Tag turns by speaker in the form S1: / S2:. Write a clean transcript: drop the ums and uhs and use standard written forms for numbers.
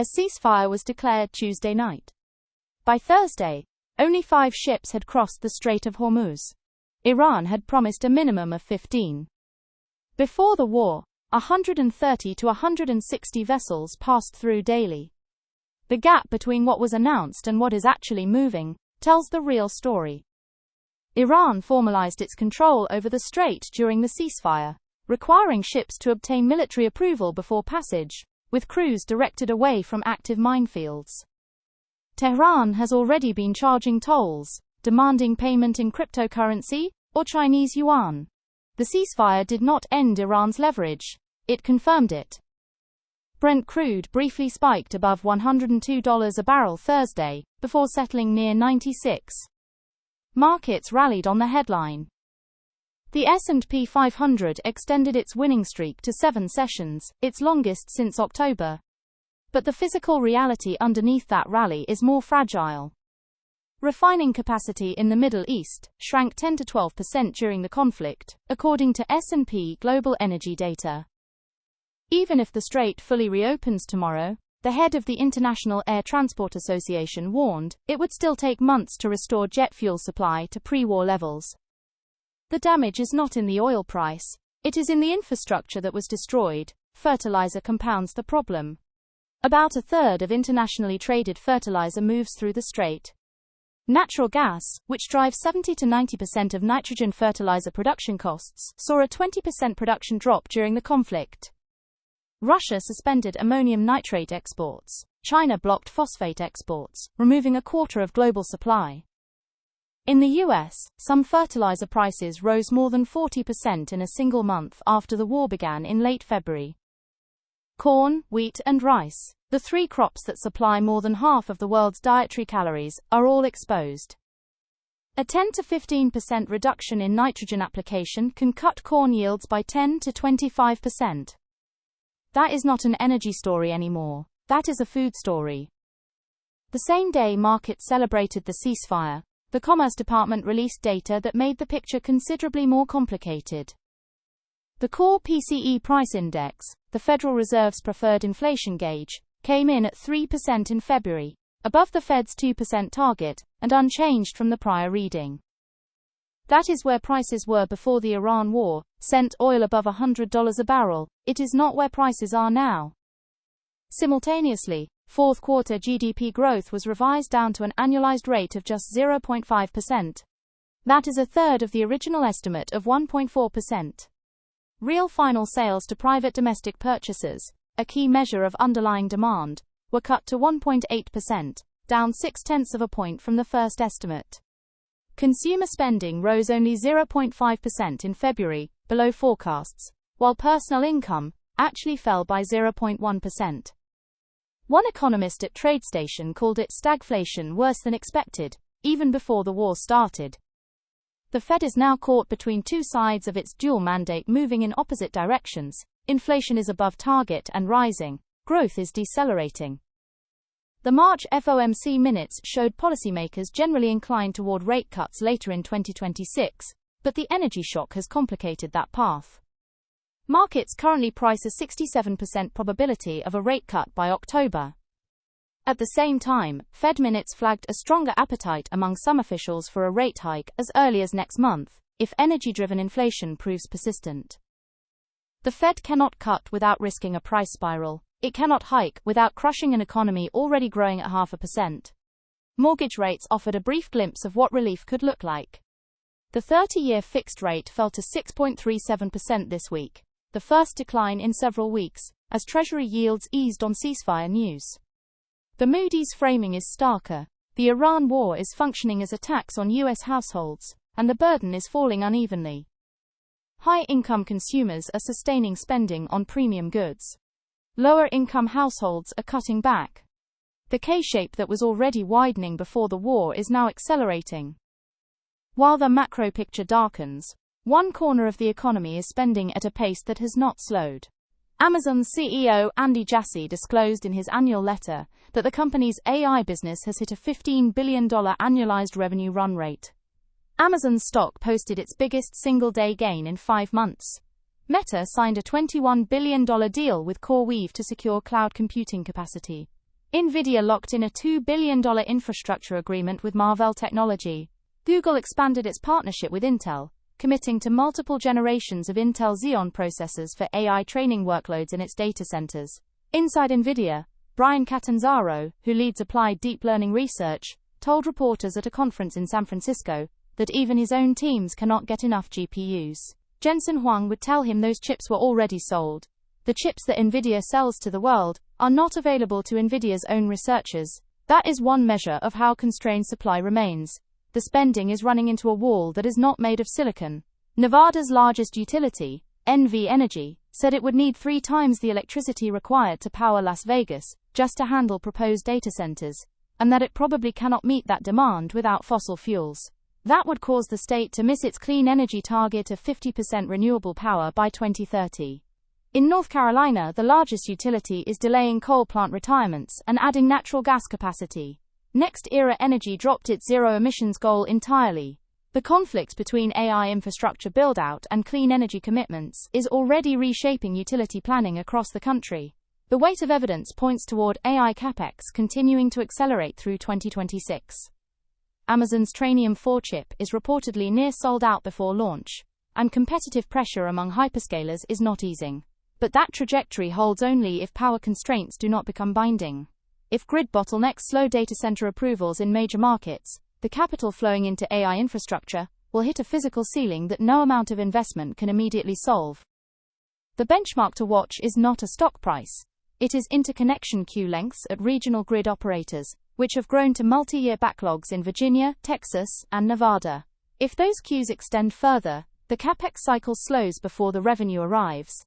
S1: A ceasefire was declared Tuesday night. By Thursday, only 5 ships had crossed the Strait of Hormuz. Iran had promised a minimum of 15. Before the war, 130 to 160 vessels passed through daily. The gap between what was announced and what is actually moving tells the real story. Iran formalized its control over the Strait during the ceasefire, requiring ships to obtain military approval before passage, with crews directed away from active minefields. Tehran has already been charging tolls, demanding payment in cryptocurrency or Chinese yuan. The ceasefire did not end Iran's leverage, it confirmed it. Brent crude briefly spiked above $102 a barrel Thursday, before settling near 96. Markets rallied on the headline. The S&P 500 extended its winning streak to 7 sessions, its longest since October. But the physical reality underneath that rally is more fragile. Refining capacity in the Middle East shrank 10 to 12% during the conflict, according to S&P Global Energy data. Even if the Strait fully reopens tomorrow, the head of the International Air Transport Association warned it would still take months to restore jet fuel supply to pre-war levels. The damage is not in the oil price, it is in the infrastructure that was destroyed. Fertilizer compounds the problem. About a third of internationally traded fertilizer moves through the Strait. Natural gas, which drives 70 to 90% of nitrogen fertilizer production costs, saw a 20% production drop during the conflict. Russia suspended ammonium nitrate exports. China blocked phosphate exports, removing a quarter of global supply. In the US, some fertilizer prices rose more than 40% in a single month after the war began in late February. Corn, wheat, and rice, the 3 crops that supply more than half of the world's dietary calories, are all exposed. A 10 to 15% reduction in nitrogen application can cut corn yields by 10 to 25%. That is not an energy story anymore, that is a food story. The same day markets celebrated the ceasefire, the Commerce Department released data that made the picture considerably more complicated. The core PCE price index, the Federal Reserve's preferred inflation gauge, came in at 3% in February, above the Fed's 2% target, and unchanged from the prior reading. That is where prices were before the Iran war, sent oil above $100 a barrel. It is not where prices are now. Simultaneously, fourth quarter GDP growth was revised down to an annualized rate of just 0.5%. That is a third of the original estimate of 1.4%. Real final sales to private domestic purchasers, a key measure of underlying demand, were cut to 1.8%, down 0.6 of a point from the first estimate. Consumer spending rose only 0.5% in February, below forecasts, while personal income actually fell by 0.1%. One economist at TradeStation called it stagflation worse than expected, even before the war started. The Fed is now caught between 2 sides of its dual mandate moving in opposite directions. Inflation is above target and rising, growth is decelerating. The March FOMC minutes showed policymakers generally inclined toward rate cuts later in 2026, but the energy shock has complicated that path. Markets currently price a 67% probability of a rate cut by October. At the same time, Fed minutes flagged a stronger appetite among some officials for a rate hike as early as next month, if energy-driven inflation proves persistent. The Fed cannot cut without risking a price spiral. It cannot hike without crushing an economy already growing at 0.5%. Mortgage rates offered a brief glimpse of what relief could look like. The 30-year fixed rate fell to 6.37% this week, the first decline in several weeks, as Treasury yields eased on ceasefire news. The Moody's framing is starker. The Iran war is functioning as a tax on U.S. households, and the burden is falling unevenly. High-income consumers are sustaining spending on premium goods. Lower-income households are cutting back. The K-shape that was already widening before the war is now accelerating. While the macro picture darkens, one corner of the economy is spending at a pace that has not slowed. Amazon's CEO Andy Jassy disclosed in his annual letter that the company's AI business has hit a $15 billion annualized revenue run rate. Amazon's stock posted its biggest single-day gain in 5 months. Meta signed a $21 billion deal with CoreWeave to secure cloud computing capacity. NVIDIA locked in a $2 billion infrastructure agreement with Marvell Technology. Google expanded its partnership with Intel, committing to multiple generations of Intel Xeon processors for AI training workloads in its data centers. Inside NVIDIA, Brian Catanzaro, who leads applied deep learning research, told reporters at a conference in San Francisco that even his own teams cannot get enough GPUs. Jensen Huang would tell him those chips were already sold. The chips that NVIDIA sells to the world are not available to NVIDIA's own researchers. That is one measure of how constrained supply remains. The spending is running into a wall that is not made of silicon. Nevada's largest utility, NV Energy, said it would need 3 times the electricity required to power Las Vegas just to handle proposed data centers, and that it probably cannot meet that demand without fossil fuels. That would cause the state to miss its clean energy target of 50% renewable power by 2030. In North Carolina, the largest utility is delaying coal plant retirements and adding natural gas capacity. NextEra Energy dropped its zero emissions goal entirely. The conflict between AI infrastructure build-out and clean energy commitments is already reshaping utility planning across the country. The weight of evidence points toward AI Capex continuing to accelerate through 2026. Amazon's Trainium 4 chip is reportedly near sold out before launch, and competitive pressure among hyperscalers is not easing. But that trajectory holds only if power constraints do not become binding. If grid bottlenecks slow data center approvals in major markets, the capital flowing into AI infrastructure will hit a physical ceiling that no amount of investment can immediately solve. The benchmark to watch is not a stock price. It is interconnection queue lengths at regional grid operators, which have grown to multi-year backlogs in Virginia, Texas, and Nevada. If those queues extend further, the Capex cycle slows before the revenue arrives.